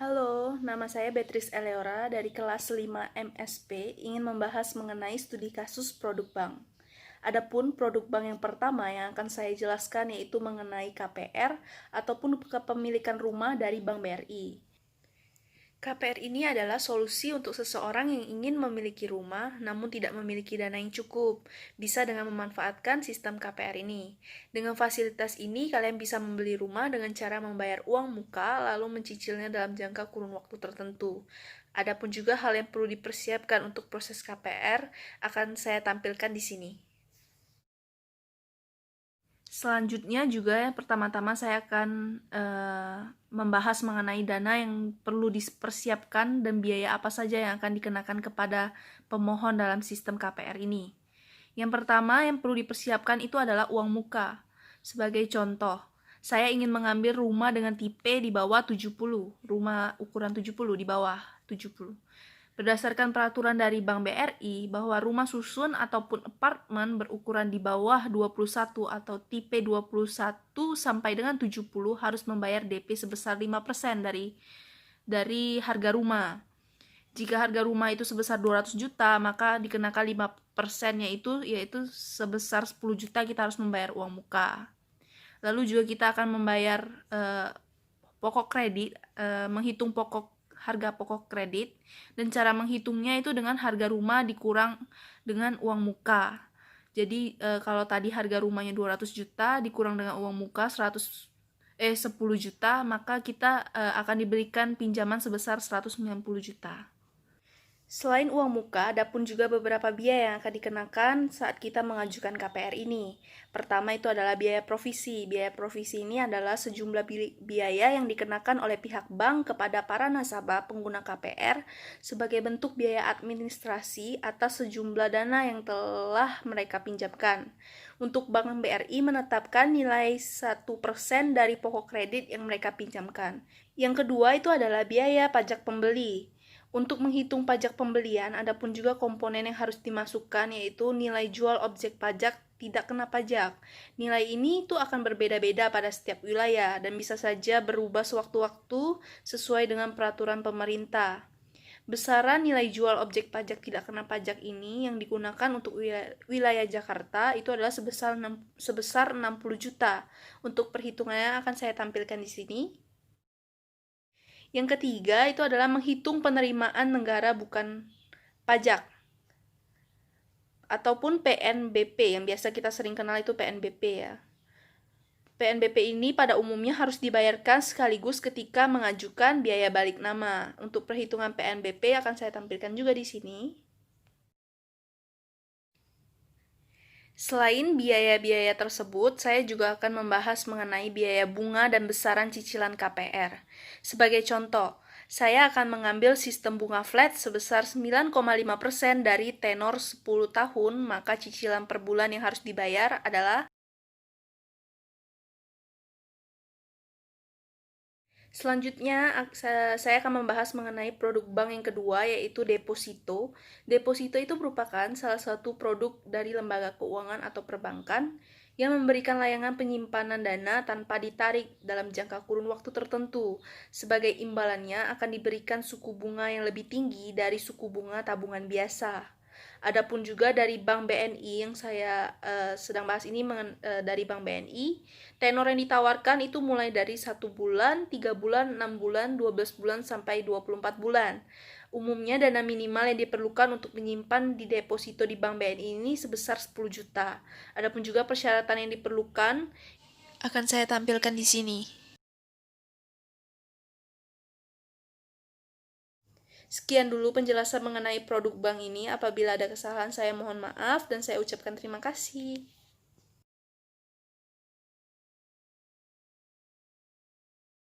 Halo, nama saya Beatrice Eleora dari kelas 5 MSP ingin membahas mengenai studi kasus produk bank. Adapun produk bank yang pertama yang akan saya jelaskan yaitu mengenai KPR ataupun kepemilikan rumah dari Bank BRI. KPR ini adalah solusi untuk seseorang yang ingin memiliki rumah namun tidak memiliki dana yang cukup. Bisa dengan memanfaatkan sistem KPR ini. Dengan fasilitas ini, kalian bisa membeli rumah dengan cara membayar uang muka lalu mencicilnya dalam jangka kurun waktu tertentu. Adapun juga hal yang perlu dipersiapkan untuk proses KPR akan saya tampilkan di sini. Selanjutnya juga pertama-tama saya akan membahas mengenai dana yang perlu dipersiapkan dan biaya apa saja yang akan dikenakan kepada pemohon dalam sistem KPR ini. Yang pertama yang perlu dipersiapkan itu adalah uang muka. Sebagai contoh, saya ingin mengambil rumah dengan tipe di bawah 70, rumah ukuran 70 di bawah 70. Berdasarkan peraturan dari Bank BRI bahwa rumah susun ataupun apartemen berukuran di bawah 21 atau tipe 21 sampai dengan 70 harus membayar DP sebesar 5% dari harga rumah. Jika harga rumah itu sebesar 200 juta, maka dikenakan 5%-nya yaitu sebesar 10 juta kita harus membayar uang muka. Lalu juga kita akan membayar pokok kredit, menghitung harga pokok kredit, dan cara menghitungnya itu dengan harga rumah dikurang dengan uang muka. Jadi kalau tadi harga rumahnya 200 juta dikurang dengan uang muka 10 juta, maka kita akan diberikan pinjaman sebesar 190 juta. Selain uang muka, ada pun juga beberapa biaya yang akan dikenakan saat kita mengajukan KPR ini. Pertama itu adalah biaya provisi. Biaya provisi ini adalah sejumlah biaya yang dikenakan oleh pihak bank kepada para nasabah pengguna KPR sebagai bentuk biaya administrasi atas sejumlah dana yang telah mereka pinjamkan. Untuk Bank BRI menetapkan nilai 1% dari pokok kredit yang mereka pinjamkan. Yang kedua itu adalah biaya pajak pembeli. Untuk menghitung pajak pembelian, ada pun juga komponen yang harus dimasukkan yaitu nilai jual objek pajak tidak kena pajak. Nilai ini itu akan berbeda-beda pada setiap wilayah dan bisa saja berubah sewaktu-waktu sesuai dengan peraturan pemerintah. Besaran nilai jual objek pajak tidak kena pajak ini yang digunakan untuk wilayah Jakarta itu adalah sebesar 60 juta. Untuk perhitungannya akan saya tampilkan di sini. Yang ketiga itu adalah menghitung penerimaan negara bukan pajak ataupun PNBP yang biasa kita sering kenal itu PNBP ya. PNBP ini pada umumnya harus dibayarkan sekaligus ketika mengajukan biaya balik nama. Untuk perhitungan PNBP akan saya tampilkan juga di sini. Selain biaya-biaya tersebut, saya juga akan membahas mengenai biaya bunga dan besaran cicilan KPR. Sebagai contoh, saya akan mengambil sistem bunga flat sebesar 9,5% dari tenor 10 tahun, maka cicilan per bulan yang harus dibayar adalah. Selanjutnya, saya akan membahas mengenai produk bank yang kedua, yaitu deposito. Deposito itu merupakan salah satu produk dari lembaga keuangan atau perbankan yang memberikan layanan penyimpanan dana tanpa ditarik dalam jangka kurun waktu tertentu. Sebagai imbalannya akan diberikan suku bunga yang lebih tinggi dari suku bunga tabungan biasa. Adapun juga dari Bank BNI yang saya sedang bahas ini dari Bank BNI, tenor yang ditawarkan itu mulai dari 1 bulan, 3 bulan, 6 bulan, 12 bulan, sampai 24 bulan. Umumnya dana minimal yang diperlukan untuk menyimpan di deposito di Bank BNI ini sebesar 10 juta. Adapun juga persyaratan yang diperlukan akan saya tampilkan di sini. Sekian dulu penjelasan mengenai produk bank ini. Apabila ada kesalahan, saya mohon maaf dan saya ucapkan terima kasih.